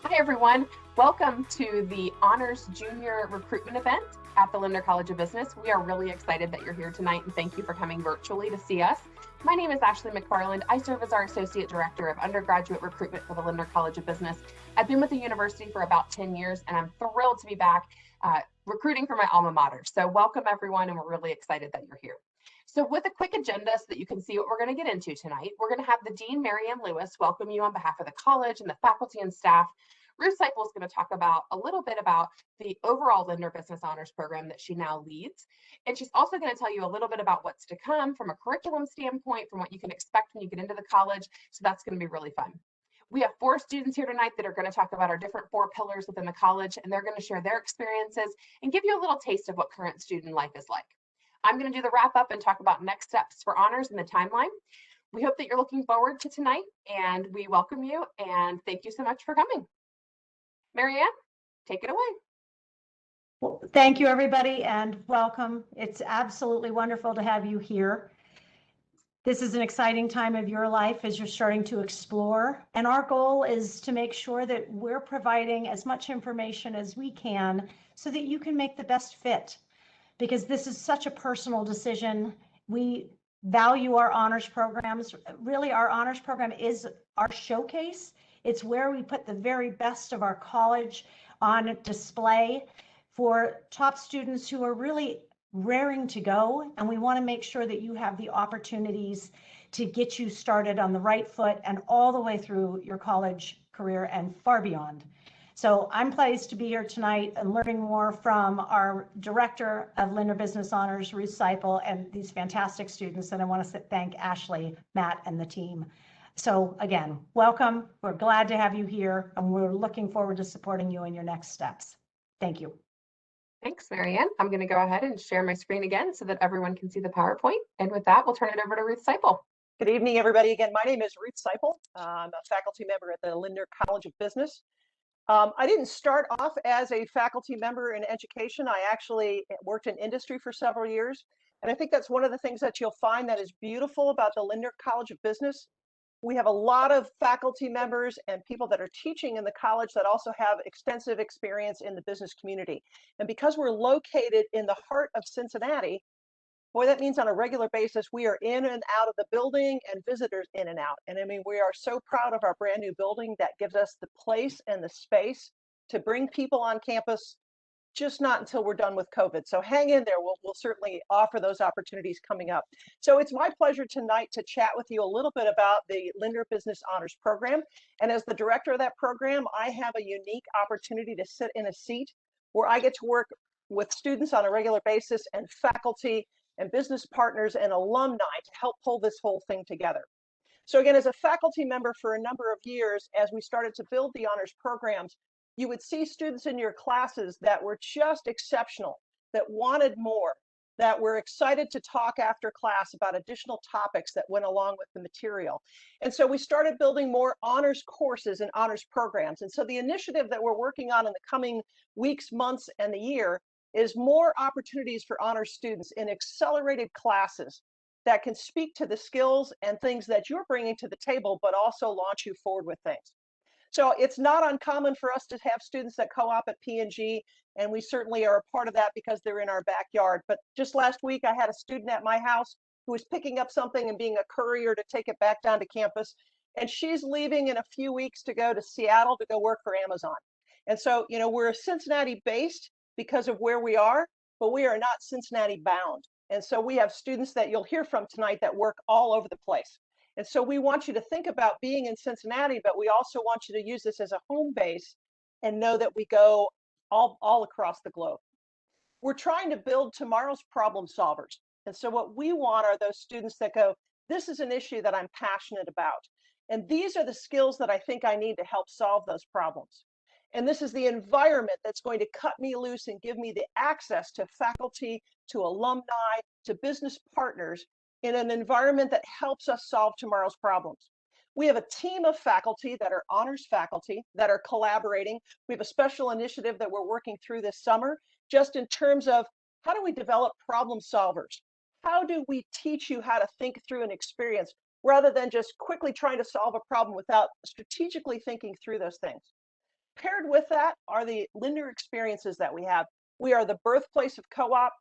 Hi, everyone. Welcome to the Honors Junior Recruitment event at the Lindner College of Business. We are really excited that you're here tonight, and thank you for coming virtually to see us. My name is Ashley McFarland. I serve as our Associate Director of Undergraduate Recruitment for the Lindner College of Business. I've been with the university for about 10 years, and I'm thrilled to be back recruiting for my alma mater. So welcome, everyone, and we're really excited that you're here. So with a quick agenda so that you can see what we're going to get into tonight, we're going to have the Dean, Marianne Lewis, welcome you on behalf of the college and the faculty and staff. Ruth Seipel is going to talk about a little bit about the overall Lindner Business Honors program that she now leads. And she's also going to tell you a little bit about what's to come from a curriculum standpoint, from what you can expect when you get into the college. So that's going to be really fun. We have 4 students here tonight that are going to talk about our different 4 pillars within the college, and they're going to share their experiences and give you a little taste of what current student life is like. I'm going to do the wrap up and talk about next steps for honors and the timeline. We hope that you're looking forward to tonight, and we welcome you, and thank you so much for coming. Marianne, take it away. Well, thank you, everybody, and welcome. It's absolutely wonderful to have you here. This is an exciting time of your life as you're starting to explore, and our goal is to make sure that we're providing as much information as we can so that you can make the best fit, because this is such a personal decision. We value our honors programs. Really, our honors program is our showcase. It's where we put the very best of our college on display for top students who are really raring to go. And we want to make sure that you have the opportunities to get you started on the right foot and all the way through your college career and far beyond. So I'm pleased to be here tonight and learning more from our Director of Lindner Business Honors, Ruth Seipel, and these fantastic students. And I want to thank Ashley, Matt, and the team. So again, welcome. We're glad to have you here, and we're looking forward to supporting you in your next steps. Thank you. Thanks, Marianne. I'm going to go ahead and share my screen again so that everyone can see the PowerPoint. And with that, we'll turn it over to Ruth Seipel. Good evening, everybody. Again, my name is Ruth Seipel. I'm a faculty member at the Lindner College of Business. I didn't start off as a faculty member in education. I actually worked in industry for several years. And I think that's one of the things that you'll find that is beautiful about the Lindner College of Business. We have a lot of faculty members and people that are teaching in the college that also have extensive experience in the business community. And because we're located in the heart of Cincinnati, boy, that means on a regular basis, we are in and out of the building and visitors in and out. And I mean, we are so proud of our brand new building that gives us the place and the space to bring people on campus, just not until we're done with COVID. So hang in there. We'll certainly offer those opportunities coming up. So it's my pleasure tonight to chat with you a little bit about the Lindner Business Honors Program. And as the director of that program, I have a unique opportunity to sit in a seat where I get to work with students on a regular basis and faculty and business partners and alumni to help pull this whole thing together. So again, as a faculty member for a number of years, as we started to build the honors programs, you would see students in your classes that were just exceptional, that wanted more, that were excited to talk after class about additional topics that went along with the material. And so we started building more honors courses and honors programs. And so the initiative that we're working on in the coming weeks, months, and the year is more opportunities for honors students in accelerated classes that can speak to the skills and things that you're bringing to the table, but also launch you forward with things. So it's not uncommon for us to have students that co-op at P&G, and we certainly are a part of that because they're in our backyard. But just last week, I had a student at my house who was picking up something and being a courier to take it back down to campus. And she's leaving in a few weeks to go to Seattle to go work for Amazon. And so, you know, we're Cincinnati based because of where we are, but we are not Cincinnati bound. And so we have students that you'll hear from tonight that work all over the place. And so we want you to think about being in Cincinnati, but we also want you to use this as a home base and know that we go all across the globe. We're trying to build tomorrow's problem solvers. And so what we want are those students that go, this is an issue that I'm passionate about. And these are the skills that I think I need to help solve those problems. And this is the environment that's going to cut me loose and give me the access to faculty, to alumni, to business partners in an environment that helps us solve tomorrow's problems. We have a team of faculty that are honors faculty that are collaborating. We have a special initiative that we're working through this summer, just in terms of how do we develop problem solvers? How do we teach you how to think through an experience rather than just quickly trying to solve a problem without strategically thinking through those things? Paired with that are the Lindner experiences that we have. We are the birthplace of co-op.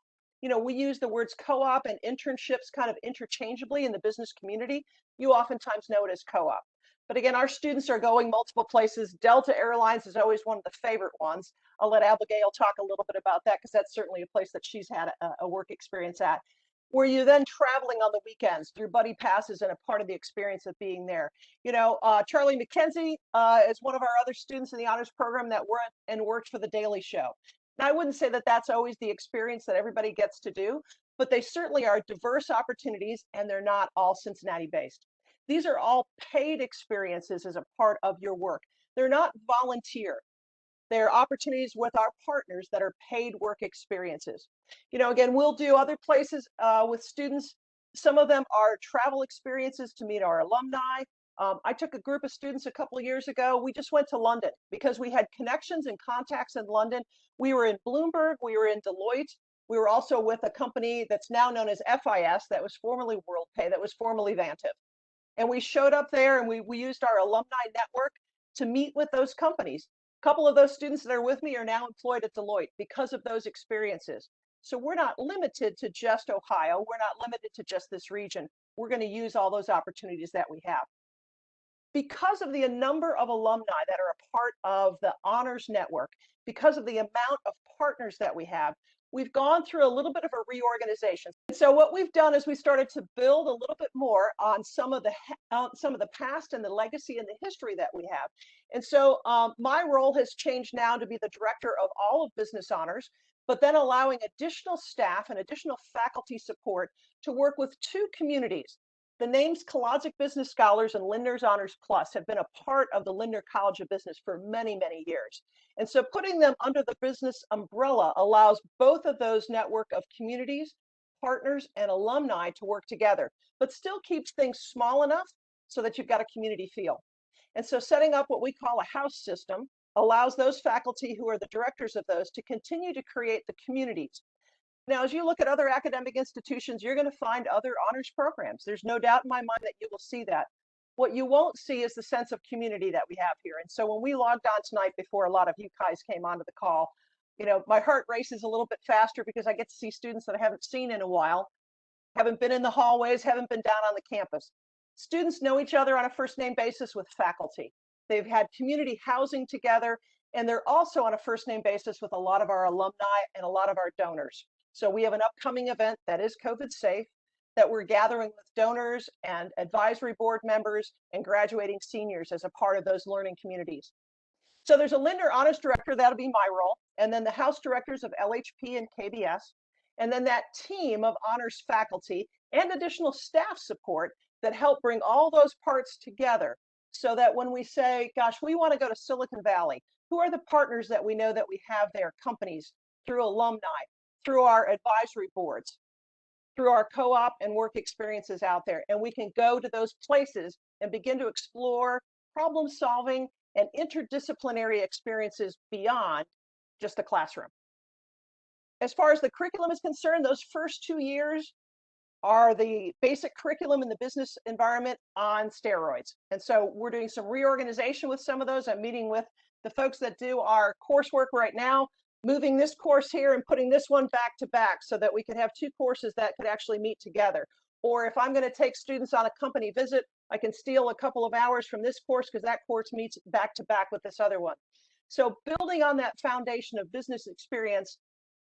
You know, we use the words co-op and internships kind of interchangeably in the business community. You oftentimes know it as co-op. But again, our students are going multiple places. Delta Airlines is always one of the favorite ones. I'll let Abigail talk a little bit about that because that's certainly a place that she's had a work experience at. Where you then traveling on the weekends, your buddy passes and a part of the experience of being there. You know, Charlie McKenzie is one of our other students in the honors program that works for the Daily Show. Now, I wouldn't say that that's always the experience that everybody gets to do, but they certainly are diverse opportunities, and they're not all Cincinnati based. These are all paid experiences as a part of your work. They're not volunteer. They're opportunities with our partners that are paid work experiences. You know, again, we'll do other places with students. Some of them are travel experiences to meet our alumni. I took a group of students a couple of years ago. We just went to London because we had connections and contacts in London. We were in Bloomberg, we were in Deloitte. We were also with a company that's now known as FIS, that was formerly WorldPay, that was formerly Vantiv. And we showed up there and we used our alumni network to meet with those companies. A couple of those students that are with me are now employed at Deloitte because of those experiences. So we're not limited to just Ohio. We're not limited to just this region. We're going to use all those opportunities that we have. Because of the number of alumni that are a part of the honors network, because of the amount of partners that we have, we've gone through a little bit of a reorganization. So what we've done is we started to build a little bit more on some of the past and the legacy and the history that we have. And so my role has changed now to be the director of all of Business Honors, but then allowing additional staff and additional faculty support to work with two communities. The names Kolodzic Business Scholars and Lindner's Honors Plus have been a part of the Lindner College of Business for many, many years. And so putting them under the business umbrella allows both of those network of communities, partners, and alumni to work together, but still keeps things small enough so that you've got a community feel. And so setting up what we call a house system allows those faculty who are the directors of those to continue to create the communities. Now, as you look at other academic institutions, you're going to find other honors programs. There's no doubt in my mind that you will see that. What you won't see is the sense of community that we have here. And so when we logged on tonight before a lot of you guys came onto the call, you know, my heart races a little bit faster because I get to see students that I haven't seen in a while, haven't been in the hallways, haven't been down on the campus. Students know each other on a first name basis with faculty. They've had community housing together, and they're also on a first name basis with a lot of our alumni and a lot of our donors. So we have an upcoming event that is COVID safe that we're gathering with donors and advisory board members and graduating seniors as a part of those learning communities. So there's a Lindner Honors Director, that'll be my role, and then the House Directors of LHP and KBS, and then that team of honors faculty and additional staff support that help bring all those parts together so that when we say, gosh, we want to go to Silicon Valley, who are the partners that we know that we have there, companies, through alumni, through our advisory boards, through our co-op and work experiences out there. And we can go to those places and begin to explore problem solving and interdisciplinary experiences beyond just the classroom. As far as the curriculum is concerned, those first 2 years are the basic curriculum in the business environment on steroids. And so we're doing some reorganization with some of those. I'm meeting with the folks that do our coursework right now, moving this course here and putting this one back to back so that we could have two courses that could actually meet together. Or if I'm going to take students on a company visit, I can steal a couple of hours from this course because that course meets back to back with this other one. So building on that foundation of business experience,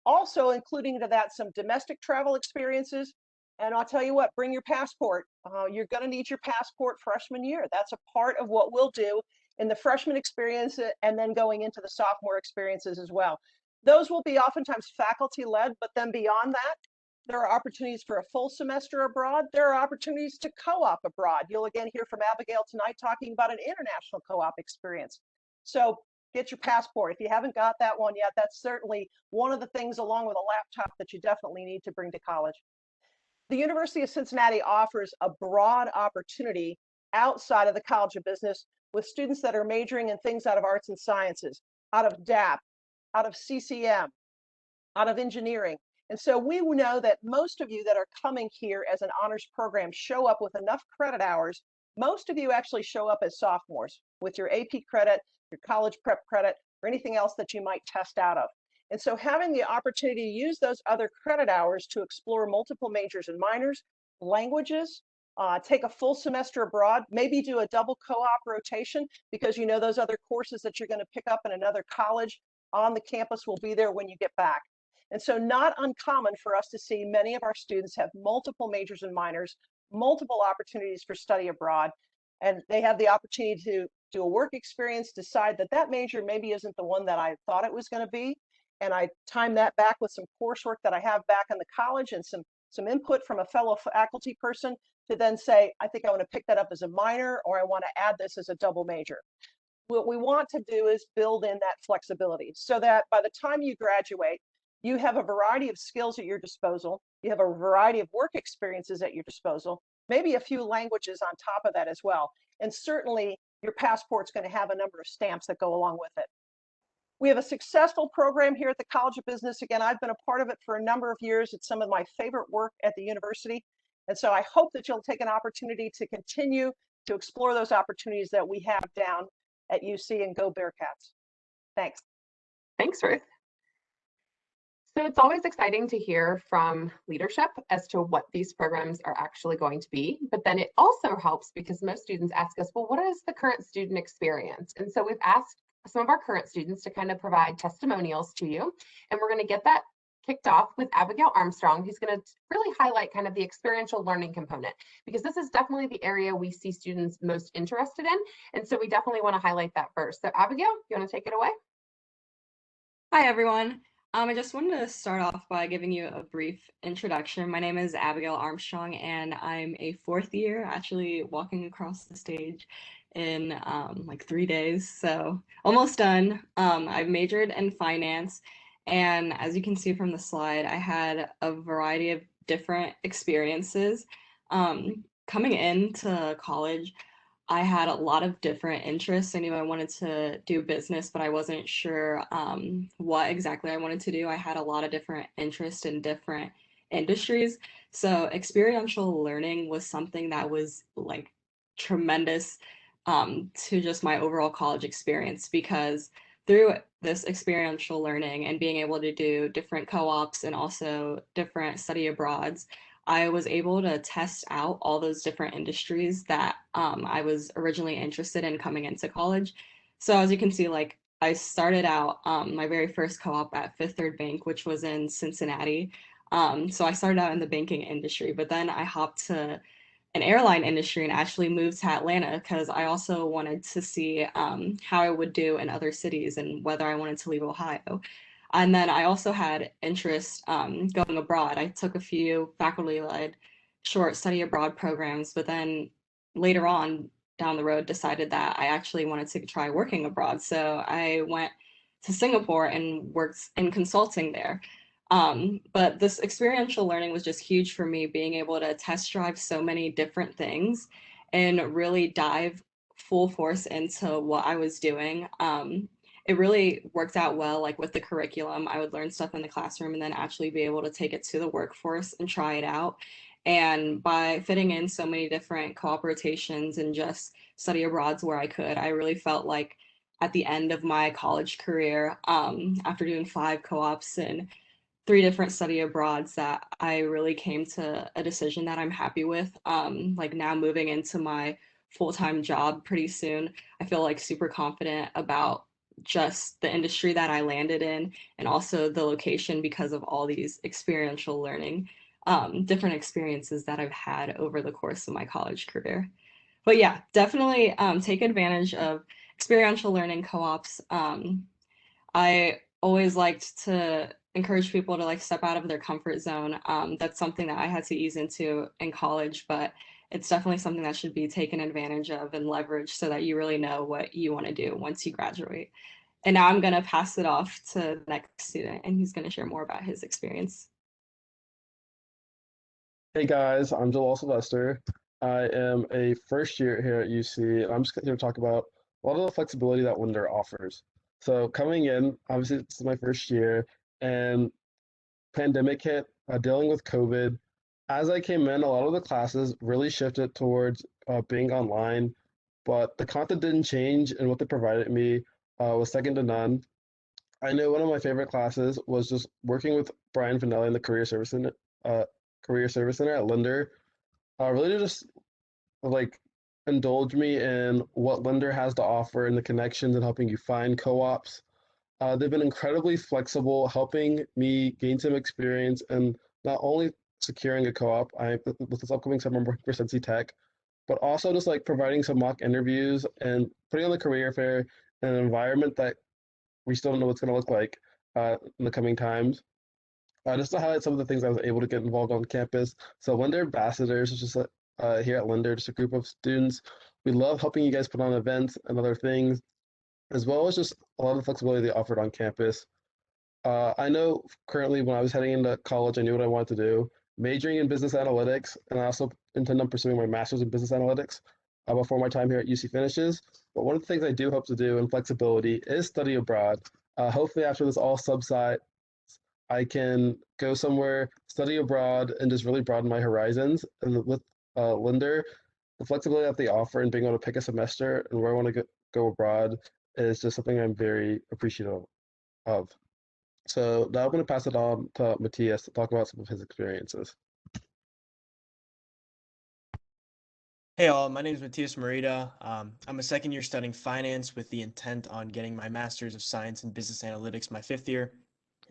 also including to that some domestic travel experiences. And I'll tell you what, bring your passport. You're going to need your passport freshman year. That's a part of what we'll do in the freshman experience and then going into the sophomore experiences as well. Those will be oftentimes faculty led, but then beyond that, there are opportunities for a full semester abroad. There are opportunities to co-op abroad. You'll again hear from Abigail tonight talking about an international co-op experience. So get your passport. If you haven't got that one yet, that's certainly one of the things along with a laptop that you definitely need to bring to college. The University of Cincinnati offers a broad opportunity outside of the College of Business with students that are majoring in things out of arts and sciences, out of DAP, out of CCM, out of engineering. And so we know that most of you that are coming here as an honors program show up with enough credit hours. Most of you actually show up as sophomores with your AP credit your college prep credit, or anything else that you might test out of. And so having the opportunity to use those other credit hours to explore multiple majors and minors, languages, take a full semester abroad, maybe do a double co-op rotation because you know those other courses that you're going to pick up in another college on the campus will be there when you get back. And so not uncommon for us to see many of our students have multiple majors and minors, multiple opportunities for study abroad, and they have the opportunity to do a work experience, decide that that major maybe isn't the one that I thought it was going to be, and I time that back with some coursework that I have back in the college and some input from a fellow faculty person to then say, I think I want to pick that up as a minor, or I want to add this as a double major. What we want to do is build in that flexibility so that by the time you graduate, you have a variety of skills at your disposal. You have a variety of work experiences at your disposal, maybe a few languages on top of that as well. And certainly your passport's going to have a number of stamps that go along with it. We have a successful program here at the College of Business. Again, I've been a part of it for a number of years. It's some of my favorite work at the university. And so I hope that you'll take an opportunity to continue to explore those opportunities that we have down at UC, and go Bearcats. Thanks. Thanks, Ruth. So it's always exciting to hear from leadership as to what these programs are actually going to be, but then it also helps because most students ask us, well, what is the current student experience? And so we've asked some of our current students to kind of provide testimonials to you, and we're going to get that kicked off with Abigail Armstrong, who's going to really highlight kind of the experiential learning component, because this is definitely the area we see students most interested in. And so we definitely want to highlight that first. So Abigail, you want to take it away? Hi, everyone. I just wanted to start off by giving you a brief introduction. My name is Abigail Armstrong, and I'm a fourth year, actually walking across the stage in like 3 days, so almost done. I've majored in finance, and as you can see from the slide, I had a variety of different experiences. Coming into college, I had a lot of different interests. I knew I wanted to do business, but I wasn't sure what exactly I wanted to do. I had a lot of different interests in different industries. So experiential learning was something that was like tremendous to just my overall college experience, because through this experiential learning and being able to do different co-ops and also different study abroads, I was able to test out all those different industries that I was originally interested in coming into college. So as you can see, like I started out my very first co-op at Fifth Third Bank, which was in Cincinnati. So I started out in the banking industry, but then I hopped to an airline industry and actually moved to Atlanta because I also wanted to see how I would do in other cities and whether I wanted to leave Ohio. And then I also had interest going abroad. I took a few faculty-led short study abroad programs, but then later on down the road decided that I actually wanted to try working abroad. So I went to Singapore and worked in consulting there. But this experiential learning was just huge for me, being able to test drive so many different things and really dive full force into what I was doing. It really worked out well, like with the curriculum. I would learn stuff in the classroom and then actually be able to take it to the workforce and try it out. And by fitting in so many different co-op rotations and just study abroads where I could, I really felt like at the end of my college career, after doing 5 co-ops and 3 different study abroads, that I really came to a decision that I'm happy with. Like now moving into my full-time job pretty soon, I feel like super confident about just the industry that I landed in and also the location because of all these experiential learning, different experiences that I've had over the course of my college career. But yeah, definitely take advantage of experiential learning co-ops. I always liked to encourage people to like step out of their comfort zone. That's something that I had to ease into in college, but it's definitely something that should be taken advantage of and leveraged so that you really know what you want to do once you graduate. And now I'm going to pass it off to the next student, and he's going to share more about his experience. Hey guys, I'm Jalal Sylvester. I am a first year here at UC, and I'm just here to talk about a lot of the flexibility that Lindner offers. So coming in, obviously this is my first year, and pandemic hit, dealing with COVID. As I came in, a lot of the classes really shifted towards being online, but the content didn't change, and what they provided me was second to none. I know one of my favorite classes was just working with Brian Finelli in the Career Service Center at Linder. Really to just like indulge me in what Linder has to offer and the connections and helping you find co-ops. They've been incredibly flexible, helping me gain some experience and not only securing a co-op, with this upcoming summer I'm working for Cincy Tech, but also just like providing some mock interviews and putting on the career fair in an environment that we still don't know what's going to look like in the coming times. Just to highlight some of the things I was able to get involved on campus. So Linder Ambassadors is just here at Linder, just a group of students. We love helping you guys put on events and other things, as well as just a lot of the flexibility they offered on campus. I know currently when I was heading into college, I knew what I wanted to do, majoring in business analytics, and I also intend on pursuing my master's in business analytics before my time here at UC finishes. But one of the things I do hope to do in flexibility is study abroad. Hopefully, after this all subsides, I can go somewhere, study abroad, and just really broaden my horizons. And with Linder, the flexibility that they offer and being able to pick a semester and where I want to go abroad is just something I'm very appreciative of. So now I'm going to pass it on to Matthias to talk about some of his experiences. Hey all, my name is Matthias Marita. I'm a second year studying finance with the intent on getting my Master's of Science in Business Analytics my 5th year.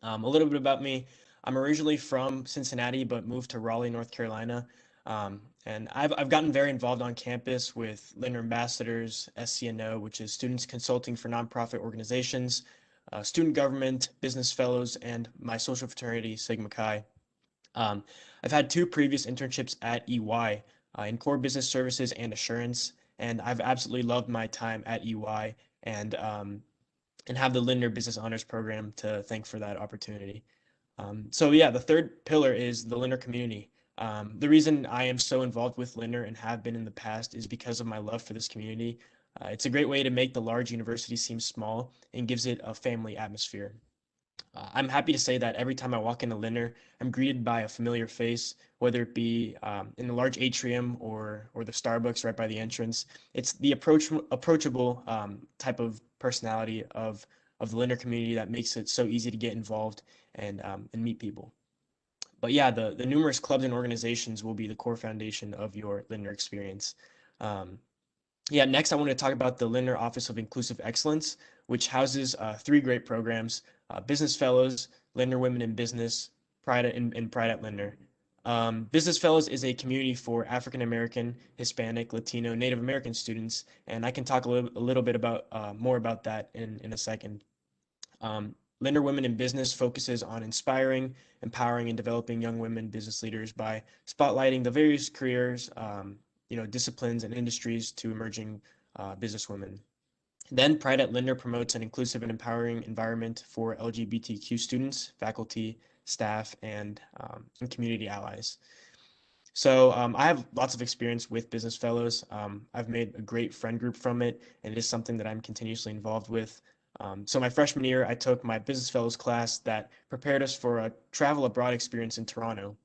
A little bit about me. I'm originally from Cincinnati, but moved to Raleigh, North Carolina. And I've gotten very involved on campus with Lindner Ambassadors, SCNO, which is Students Consulting for Nonprofit Organizations, Student Government, Business Fellows, and my social fraternity, Sigma Chi. I've had 2 previous internships at EY in core business services and assurance, and I've absolutely loved my time at EY and have the Lindner Business Honors program to thank for that opportunity. So yeah, the third pillar is the Lindner community. The reason I am so involved with Lindner and have been in the past is because of my love for this community. It's a great way to make the large university seem small and gives it a family atmosphere. I'm happy to say that every time I walk into Lindner, I'm greeted by a familiar face, whether it be in the large atrium or the Starbucks right by the entrance. It's the approachable type of personality of the Lindner community that makes it so easy to get involved and meet people. But yeah, the numerous clubs and organizations will be the core foundation of your Lindner experience. Yeah, next I want to talk about the Lindner Office of Inclusive Excellence, which houses 3 great programs, Business Fellows, Lindner Women in Business, Pride and Pride at Lindner. Business Fellows is a community for African American, Hispanic, Latino, Native American students, and I can talk a little bit about more about that in a second. Lindner Women in Business focuses on inspiring, empowering, and developing young women business leaders by spotlighting the various careers, disciplines and industries to emerging businesswomen. Then Pride at Lindner promotes an inclusive and empowering environment for LGBTQ students, faculty, staff, and community allies. So I have lots of experience with Business Fellows. I've made a great friend group from it, and it is something that I'm continuously involved with. So my freshman year, I took my Business Fellows class that prepared us for a travel abroad experience in Toronto.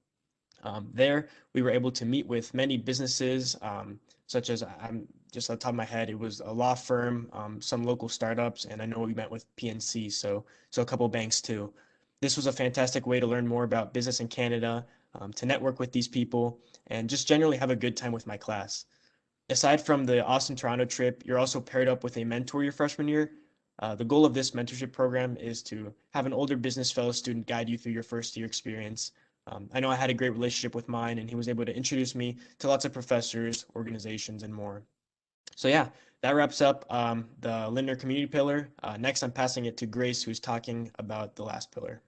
There, we were able to meet with many businesses, such as I'm just on the top of my head, it was a law firm, some local startups, and I know we met with PNC, so a couple banks too. This was a fantastic way to learn more about business in Canada, to network with these people, and just generally have a good time with my class. Aside from the Austin-Toronto trip, you're also paired up with a mentor your freshman year. The goal of this mentorship program is to have an older business fellow student guide you through your first year experience. I know I had a great relationship with mine, and he was able to introduce me to lots of professors, organizations, and more. So yeah, that wraps up the Lindner community pillar. Next, I'm passing it to Grace, who's talking about the last pillar.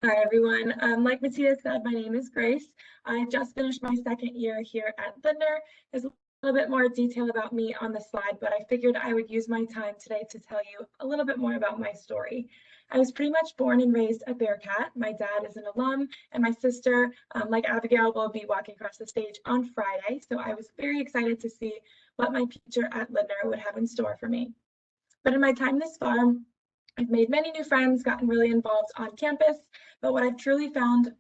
Hi, everyone. Like Matthias said, my name is Grace. I just finished my 2nd year here at Lindner. There's a little bit more detail about me on the slide, but I figured I would use my time today to tell you a little bit more about my story. I was pretty much born and raised a Bearcat. My dad is an alum, and my sister, like Abigail, will be walking across the stage on Friday. So I was very excited to see what my future at Lindner would have in store for me. But in my time this far, I've made many new friends, gotten really involved on campus, but what I've found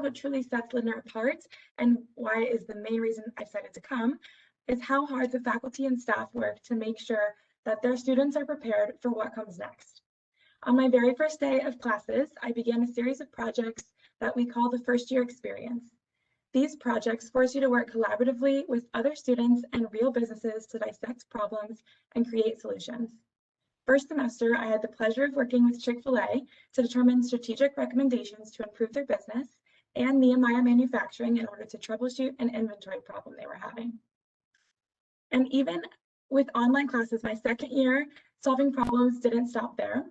what truly sets Lindner apart and why is the main reason I decided to come is how hard the faculty and staff work to make sure that their students are prepared for what comes next. On my very first day of classes, I began a series of projects that we call the first year experience. These projects force you to work collaboratively with other students and real businesses to dissect problems and create solutions. First semester, I had the pleasure of working with Chick-fil-A to determine strategic recommendations to improve their business and Nehemiah Manufacturing in order to troubleshoot an inventory problem they were having. And even with online classes, my second year, solving problems didn't stop there.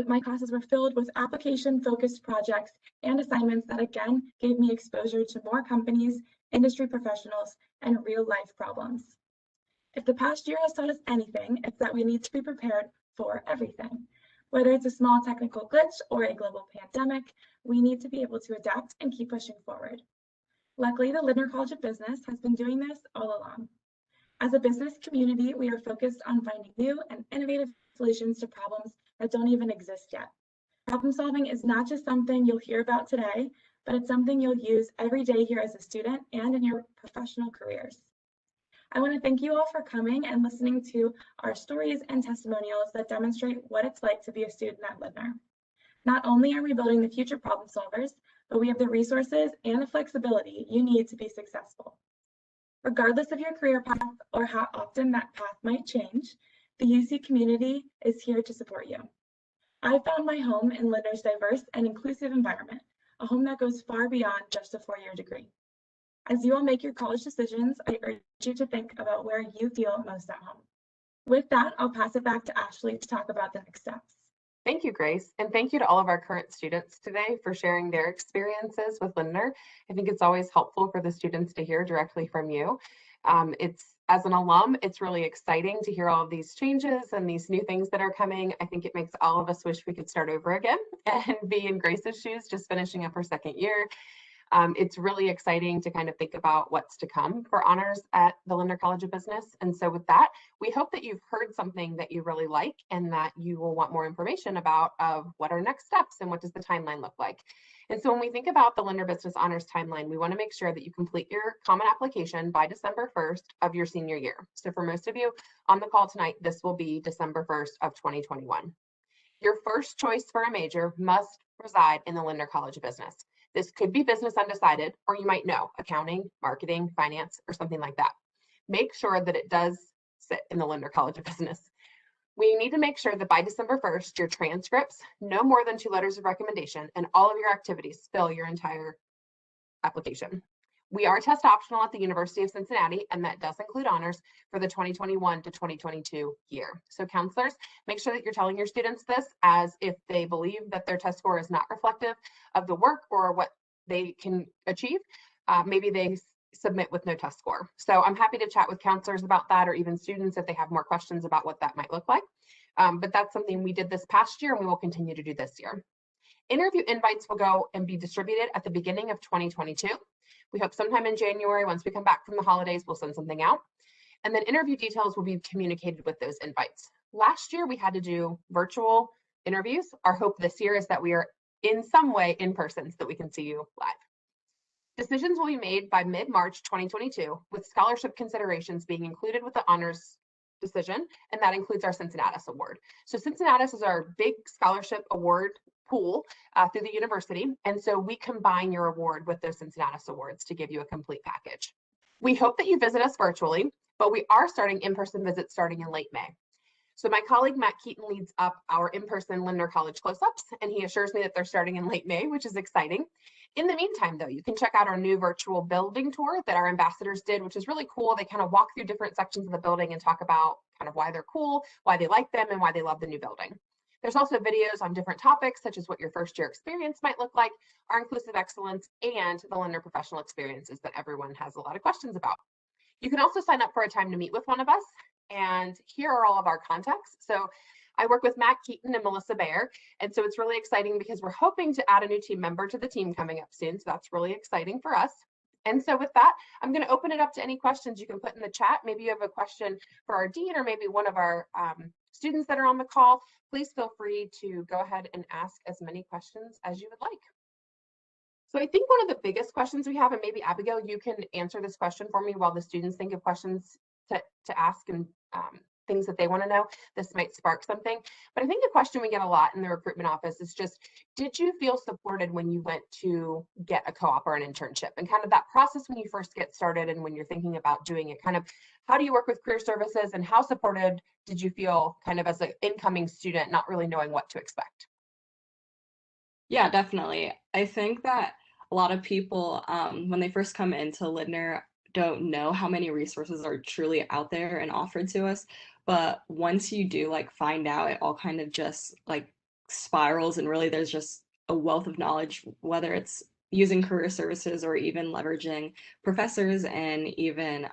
My classes were filled with application-focused projects and assignments that again gave me exposure to more companies, industry professionals, and real-life problems. If the past year has taught us anything, it's that we need to be prepared for everything. Whether it's a small technical glitch or a global pandemic, we need to be able to adapt and keep pushing forward. Luckily, the Lindner College of Business has been doing this all along. As a business community, we are focused on finding new and innovative solutions to problems that don't even exist yet. Problem solving is not just something you'll hear about today, but it's something you'll use every day here as a student and in your professional careers. I want to thank you all for coming and listening to our stories and testimonials that demonstrate what it's like to be a student at Lindner. Not only are we building the future problem solvers, but we have the resources and the flexibility you need to be successful. Regardless of your career path or how often that path might change, the UC community is here to support you. I found my home in Lindner's diverse and inclusive environment, a home that goes far beyond just a four-year degree. As you all make your college decisions, I urge you to think about where you feel most at home. With that, I'll pass it back to Ashley to talk about the next steps. Thank you, Grace. And thank you to all of our current students today for sharing their experiences with Lindner. I think it's always helpful for the students to hear directly from you. As an alum, it's really exciting to hear all of these changes and these new things that are coming. I think it makes all of us wish we could start over again and be in Grace's shoes, just finishing up her second year. It's really exciting to kind of think about what's to come for honors at the Lindner College of Business. And so with that, we hope that you've heard something that you really like and that you will want more information about of what are next steps and what does the timeline look like. And so when we think about the Lindner Business Honors timeline, we want to make sure that you complete your common application by December 1st of your senior year. So for most of you on the call tonight, this will be December 1st of 2021. Your first choice for a major must reside in the Lindner College of Business. This could be business undecided, or you might know accounting, marketing, finance, or something like that. Make sure that it does sit in the Lindner College of Business. We need to make sure that by December 1st, your transcripts, no more than 2 letters of recommendation, and all of your activities fill your entire application. We are test optional at the University of Cincinnati, and that does include honors for the 2021 to 2022 year. So counselors, make sure that you're telling your students this as if they believe that their test score is not reflective of the work or what they can achieve. Maybe they submit with no test score. So I'm happy to chat with counselors about that, or even students if they have more questions about what that might look like. But that's something we did this past year and we will continue to do this year. Interview invites will go and be distributed at the beginning of 2022. We hope sometime in January, once we come back from the holidays, we'll send something out. And then interview details will be communicated with those invites. Last year, we had to do virtual interviews. Our hope this year is that we are in some way in person so that we can see you live. Decisions will be made by mid-March 2022, with scholarship considerations being included with the honors decision, and that includes our Cincinnatus Award. So Cincinnatus is our big scholarship award pool through the university, and so we combine your award with those Cincinnatus Awards to give you a complete package. We hope that you visit us virtually, but we are starting in-person visits starting in late May. So my colleague Matt Keaton leads up our in-person Lindner College close-ups, and he assures me that they're starting in late May, which is exciting. In the meantime, though, you can check out our new virtual building tour that our ambassadors did, which is really cool. They kind of walk through different sections of the building and talk about kind of why they're cool, why they like them, and why they love the new building. There's also videos on different topics, such as what your first year experience might look like, our inclusive excellence, and the Lindner professional experiences that everyone has a lot of questions about. You can also sign up for a time to meet with one of us, and here are all of our contacts. So I work with Matt Keaton and Melissa Baer, and so it's really exciting because we're hoping to add a new team member to the team coming up soon, so that's really exciting for us. And so with that, I'm going to open it up to any questions you can put in the chat. Maybe you have a question for our dean or maybe one of our students that are on the call. Please feel free to go ahead and ask as many questions as you would like. So I think one of the biggest questions we have, and maybe Abigail, you can answer this question for me while the students think of questions to ask and things that they want to know. This might spark something. But I think the question we get a lot in the recruitment office is just, did you feel supported when you went to get a co-op or an internship? And kind of that process when you first get started and when you're thinking about doing it, kind of how do you work with career services and how supported did you feel kind of as an incoming student, not really knowing what to expect? Yeah, definitely. I think that a lot of people, when they first come into Lindner, don't know how many resources are truly out there and offered to us. But once you do like find out, it all kind of just like spirals, and really there's just a wealth of knowledge, whether it's using career services or even leveraging professors and even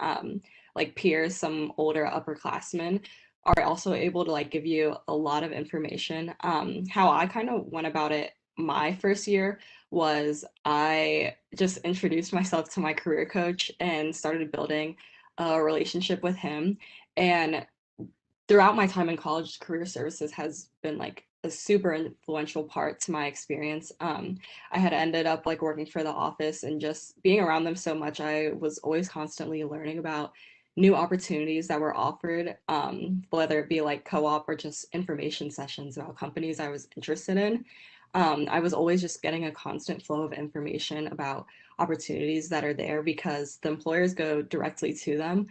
like peers, some older upperclassmen are also able to like give you a lot of information. How I kind of went about it my first year was I just introduced myself to my career coach and started building a relationship with him. And throughout my time in college, career services has been like a super influential part to my experience. I had ended up like working for the office, and just being around them so much, I was always constantly learning about new opportunities that were offered, whether it be like co-op or just information sessions about companies I was interested in. I was always just getting a constant flow of information about opportunities that are there because the employers go directly to them.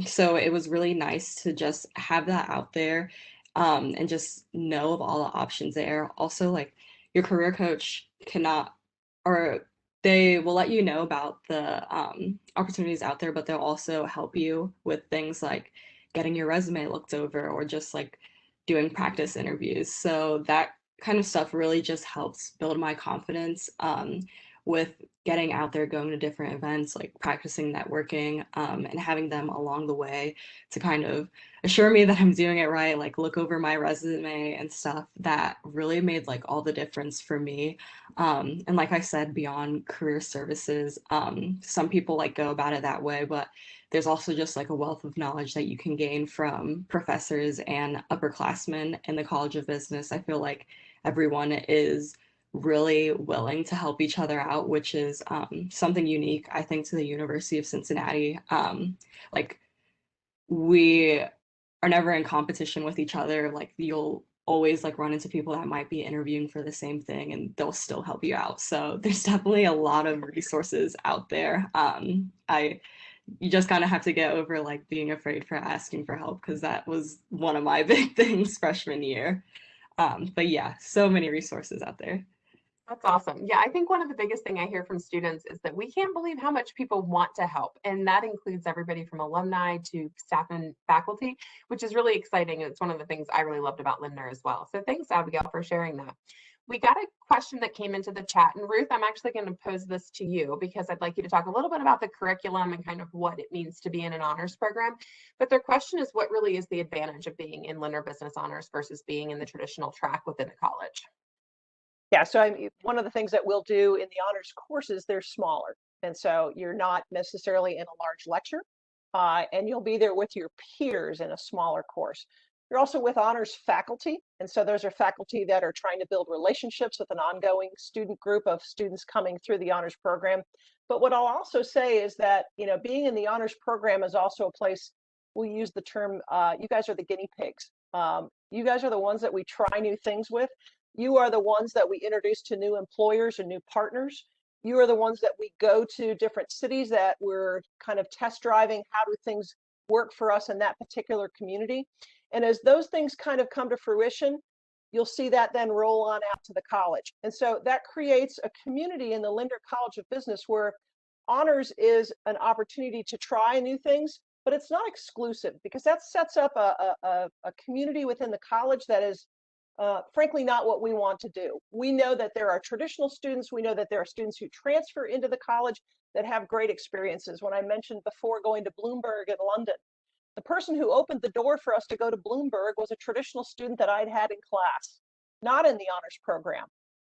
So it was really nice to just have that out there, and just know of all the options there. Also, like your career coach cannot, or they will let you know about the opportunities out there, but they'll also help you with things like getting your resume looked over or just like doing practice interviews. So that kind of stuff really just helps build my confidence, with getting out there, going to different events, like practicing networking, and having them along the way to kind of assure me that I'm doing it right, like look over my resume and stuff. That really made like all the difference for me. And like I said, beyond career services, some people like go about it that way, but there's also just like a wealth of knowledge that you can gain from professors and upperclassmen in the College of Business. I feel like everyone is really willing to help each other out, which is something unique, I think, to the University of Cincinnati. Like we are never in competition with each other. Like you'll always like run into people that might be interviewing for the same thing and they'll still help you out. So there's definitely a lot of resources out there. You just kind of have to get over like being afraid for asking for help, because that was one of my big things freshman year. But yeah, so many resources out there. That's awesome. Yeah, I think one of the biggest thing I hear from students is that we can't believe how much people want to help. And that includes everybody from alumni to staff and faculty, which is really exciting. It's one of the things I really loved about Lindner as well. So thanks, Abigail, for sharing that. We got a question that came into the chat. And Ruth, I'm actually going to pose this to you because I'd like you to talk a little bit about the curriculum and kind of what it means to be in an honors program. But their question is, what really is the advantage of being in Lindner Business Honors versus being in the traditional track within a college? Yeah, so one of the things that we'll do in the honors courses, they're smaller. And so you're not necessarily in a large lecture, and you'll be there with your peers in a smaller course. You're also with honors faculty. And so those are faculty that are trying to build relationships with an ongoing student group of students coming through the honors program. But what I'll also say is that, being in the honors program is also a place, we'll use the term, you guys are the guinea pigs. You guys are the ones that we try new things with. You are the ones that we introduce to new employers and new partners. You are the ones that we go to different cities that we're kind of test driving. How do things work for us in that particular community? And as those things kind of come to fruition, you'll see that then roll on out to the college. And so that creates a community in the Lindner College of Business where honors is an opportunity to try new things, but it's not exclusive, because that sets up a community within the college that is frankly not what we want to do. We know that there are traditional students. We know that there are students who transfer into the college that have great experiences. When I mentioned before going to Bloomberg in London, the person who opened the door for us to go to Bloomberg was a traditional student that I'd had in class, not in the honors program.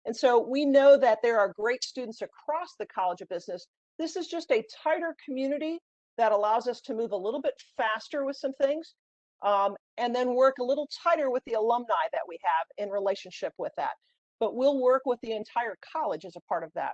And so we know that there are great students across the College of Business. This is just a tighter community that allows us to move a little bit faster with some things, and then work a little tighter with the alumni that we have in relationship with that. But we'll work with the entire college as a part of that.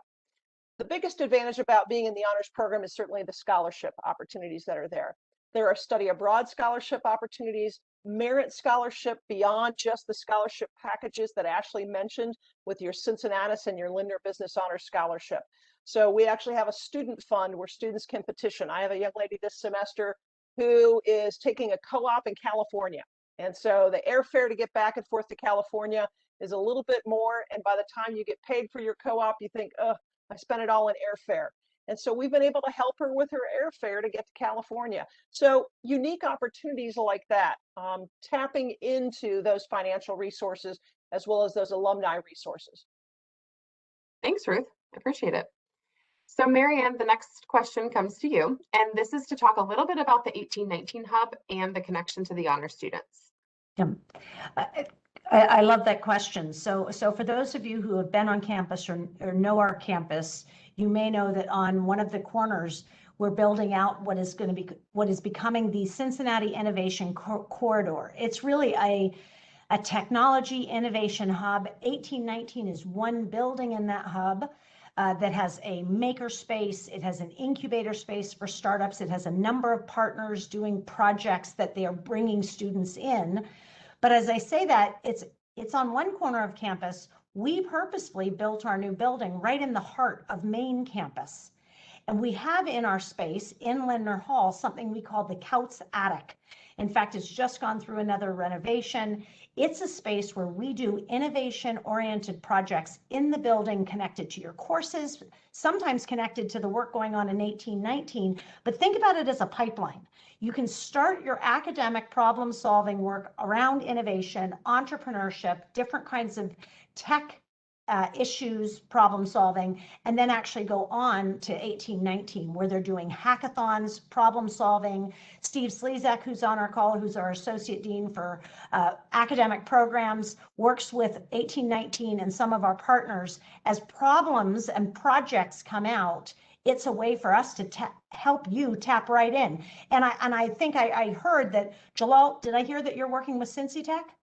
The biggest advantage about being in the honors program is certainly the scholarship opportunities that are there. There are study abroad scholarship opportunities, merit scholarship beyond just the scholarship packages that Ashley mentioned with your Cincinnatus and your Lindner Business Honors scholarship. So we actually have a student fund where students can petition. I have a young lady this semester who is taking a co-op in California. And so the airfare to get back and forth to California is a little bit more. And by the time you get paid for your co-op, you think, oh, I spent it all in airfare. And so we've been able to help her with her airfare to get to California. So unique opportunities like that, tapping into those financial resources as well as those alumni resources. Thanks, Ruth. I appreciate it. So Marianne, the next question comes to you, and this is to talk a little bit about the 1819 Hub and the connection to the honor students. Yeah. I love that question. So for those of you who have been on campus or know our campus, you may know that on one of the corners, we're building out what is becoming the Cincinnati Innovation Corridor. It's really a technology innovation hub. 1819 is one building in that hub. That has a maker space, it has an incubator space for startups, it has a number of partners doing projects that they are bringing students in. But as I say that, it's on one corner of campus. We purposefully built our new building right in the heart of main campus. And we have in our space in Lindner Hall something we call the Couts Attic. In fact, it's just gone through another renovation. It's a space where we do innovation-oriented projects in the building connected to your courses, sometimes connected to the work going on in 1819, but think about it as a pipeline. You can start your academic problem-solving work around innovation, entrepreneurship, different kinds of tech issues, problem solving, and then actually go on to 1819, where they're doing hackathons, problem solving. Steve Slezak, who's on our call, who's our Associate Dean for academic programs, works with 1819 and some of our partners. As problems and projects come out, it's a way for us to help you tap right in. And I think I heard that, Jalal, did I hear that you're working with Cincy Tech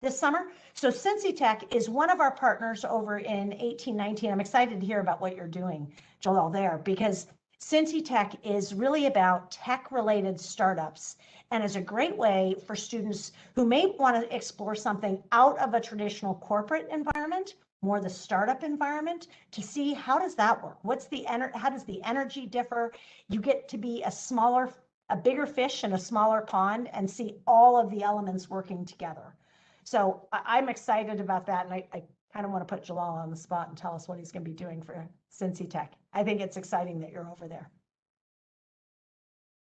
this summer? So Cincy Tech is one of our partners over in 1819. I'm excited to hear about what you're doing, Jalal, there, because Cincy Tech is really about tech-related startups and is a great way for students who may want to explore something out of a traditional corporate environment, more the startup environment, to see how does that work? How does the energy differ? You get to be a bigger fish in a smaller pond and see all of the elements working together. So I'm excited about that, and I kind of want to put Jalal on the spot and tell us what he's going to be doing for Cincy Tech. I think it's exciting that you're over there.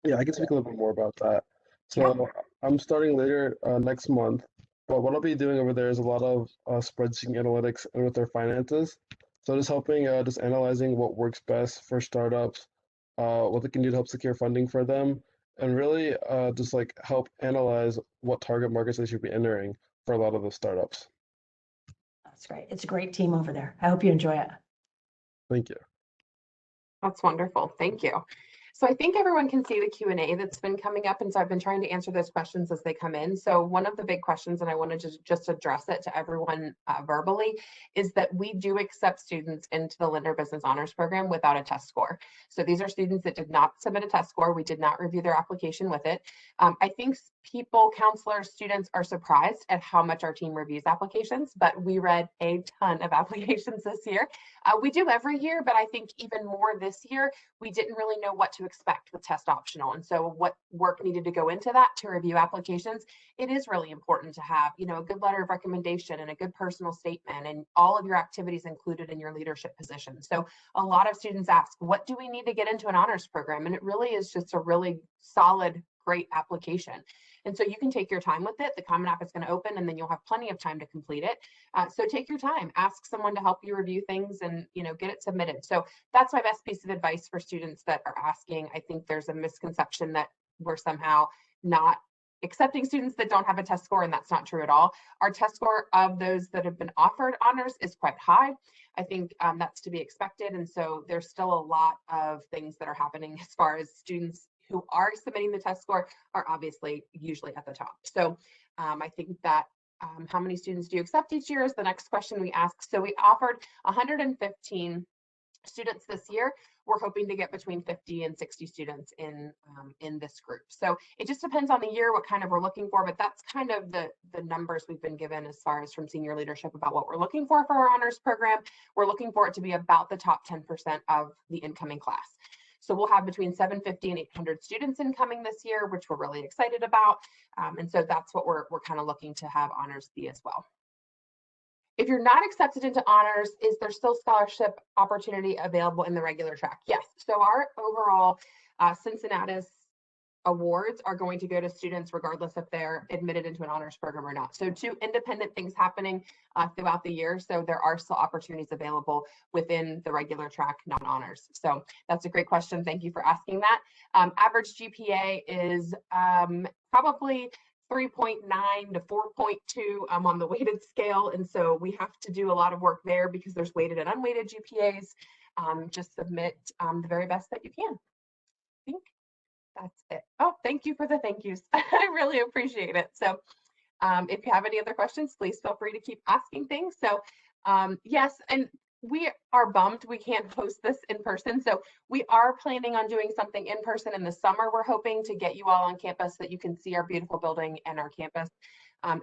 Yeah, I can speak a little bit more about that. So I'm starting later next month, but what I'll be doing over there is a lot of spreadsheet analytics and with their finances. So just helping, just analyzing what works best for startups, what they can do to help secure funding for them, and really just like help analyze what target markets they should be entering for a lot of the startups. That's great. It's a great team over there. I hope you enjoy it. Thank you. That's wonderful. Thank you. So I think everyone can see the Q&A that's been coming up, and so I've been trying to answer those questions as they come in. So one of the big questions, and I wanted to just address it to everyone verbally, is that we do accept students into the Lindner Business Honors Program without a test score. So these are students that did not submit a test score. We did not review their application with it. I think people, counselors, students are surprised at how much our team reviews applications, but we read a ton of applications this year. We do every year, but I think even more this year, we didn't really know what to expect with test optional. And so what work needed to go into that to review applications. It is really important to have, a good letter of recommendation and a good personal statement and all of your activities included in your leadership position. So a lot of students ask, what do we need to get into an honors program? And it really is just a really solid, great application. And so you can take your time with it. The Common App is going to open and then you'll have plenty of time to complete it. So take your time, ask someone to help you review things and, get it submitted. So that's my best piece of advice for students that are asking. I think there's a misconception that we're somehow not accepting students that don't have a test score, and that's not true at all. Our test score of those that have been offered honors is quite high. I think that's to be expected. And so there's still a lot of things that are happening as far as students who are submitting the test score are obviously usually at the top. So I think that how many students do you accept each year is the next question we ask. So we offered 115 students this year. We're hoping to get between 50 and 60 students in this group. So it just depends on the year, what kind of we're looking for, but that's kind of the numbers we've been given as far as from senior leadership about what we're looking for our honors program. We're looking for it to be about the top 10% of the incoming class. So we'll have between 750 and 800 students incoming this year, which we're really excited about. And so that's what we're kind of looking to have honors be as well. If you're not accepted into honors, is there still scholarship opportunity available in the regular track? Yes. So our overall Cincinnatus awards are going to go to students regardless if they're admitted into an honors program or not. So two independent things happening throughout the year. So there are still opportunities available within the regular track, non-honors. So that's a great question. Thank you for asking that. Average GPA is probably 3.9 to 4.2 on the weighted scale. And so we have to do a lot of work there because there's weighted and unweighted GPAs. Just submit the very best that you can. I think that's it. Oh, thank you for the thank yous. I really appreciate it. So if you have any other questions, please feel free to keep asking things. So yes, and we are bummed we can't host this in person. So we are planning on doing something in person in the summer. We're hoping to get you all on campus so that you can see our beautiful building and our campus.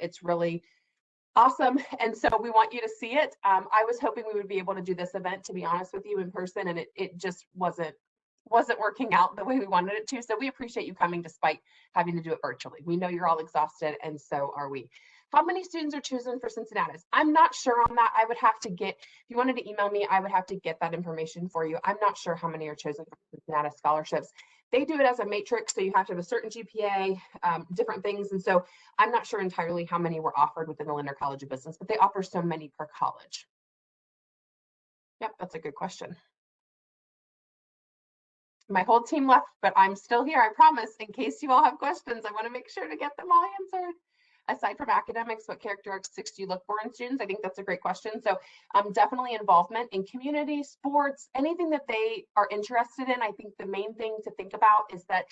It's really awesome. And so we want you to see it. I was hoping we would be able to do this event, to be honest with you, in person, and it just wasn't working out the way we wanted it to. So we appreciate you coming despite having to do it virtually. We know you're all exhausted, and so are we. How many students are chosen for Cincinnatus? I'm not sure on that. I would have to get, if you wanted to email me, I would have to get that information for you. I'm not sure how many are chosen for Cincinnatus scholarships. They do it as a matrix, so you have to have a certain GPA, different things. And so I'm not sure entirely how many were offered within the Lindner College of Business, but they offer so many per college. Yep, that's a good question. My whole team left, but I'm still here, I promise. In case you all have questions, I want to make sure to get them all answered. Aside from academics, what characteristics do you look for in students? I think that's a great question. So definitely involvement in community, sports, anything that they are interested in. I think the main thing to think about is that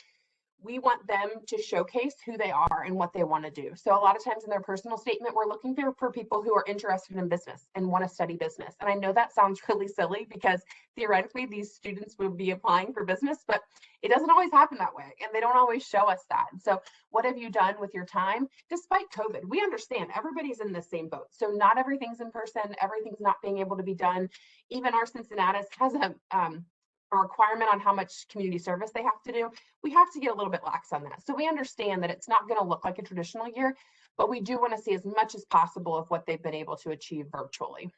we want them to showcase who they are and what they want to do. So a lot of times in their personal statement, we're looking for people who are interested in business and want to study business. And I know that sounds really silly because theoretically these students would be applying for business, but it doesn't always happen that way. And they don't always show us that. And so what have you done with your time? Despite COVID, we understand everybody's in the same boat. So not everything's in person, everything's not being able to be done. Even our Cincinnatus has a requirement on how much community service they have to do. We have to get a little bit lax on that. So we understand that it's not going to look like a traditional year, but we do want to see as much as possible of what they've been able to achieve virtually.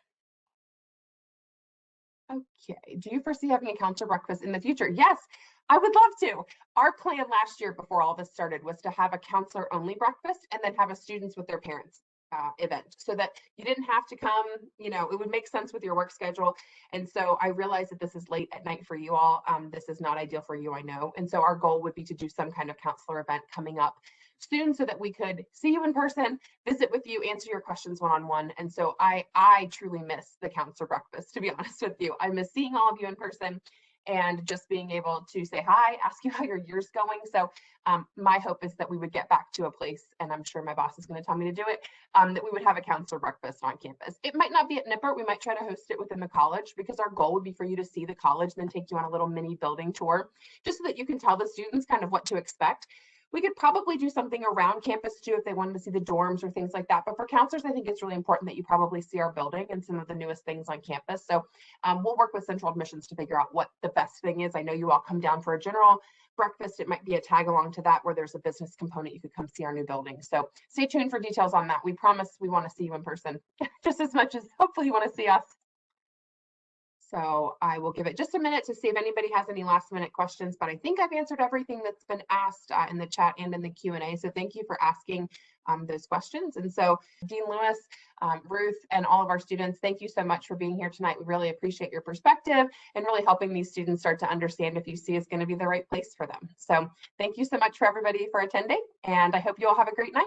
Okay, do you foresee having a counselor breakfast in the future? Yes, I would love to. Our plan last year before all this started was to have a counselor only breakfast and then have a students with their parents event so that you didn't have to come, you know, it would make sense with your work schedule. And so I realize that this is late at night for you all. This is not ideal for you, I know. And so our goal would be to do some kind of counselor event coming up soon so that we could see you in person, visit with you, answer your questions one-on-one. And so I truly miss the counselor breakfast, to be honest with you. I miss seeing all of you in person and just being able to say hi, ask you how your year's going. So my hope is that we would get back to a place, and I'm sure my boss is going to tell me to do it, that we would have a counselor breakfast on campus. It might not be at Nippert. We might try to host it within the college because our goal would be for you to see the college and then take you on a little mini building tour just so that you can tell the students kind of what to expect. We could probably do something around campus too if they wanted to see the dorms or things like that. But for counselors, I think it's really important that you probably see our building and some of the newest things on campus. So we'll work with Central Admissions to figure out what the best thing is. I know you all come down for a general breakfast. It might be a tag along to that where there's a business component. You could come see our new building. So stay tuned for details on that. We promise we want to see you in person just as much as hopefully you want to see us. So I will give it just a minute to see if anybody has any last minute questions, but I think I've answered everything that's been asked in the chat and in the Q&A. So thank you for asking those questions. And so Dean Lewis, Ruth, and all of our students, thank you so much for being here tonight. We really appreciate your perspective and really helping these students start to understand if UC is going to be the right place for them. So thank you so much for everybody for attending, and I hope you all have a great night.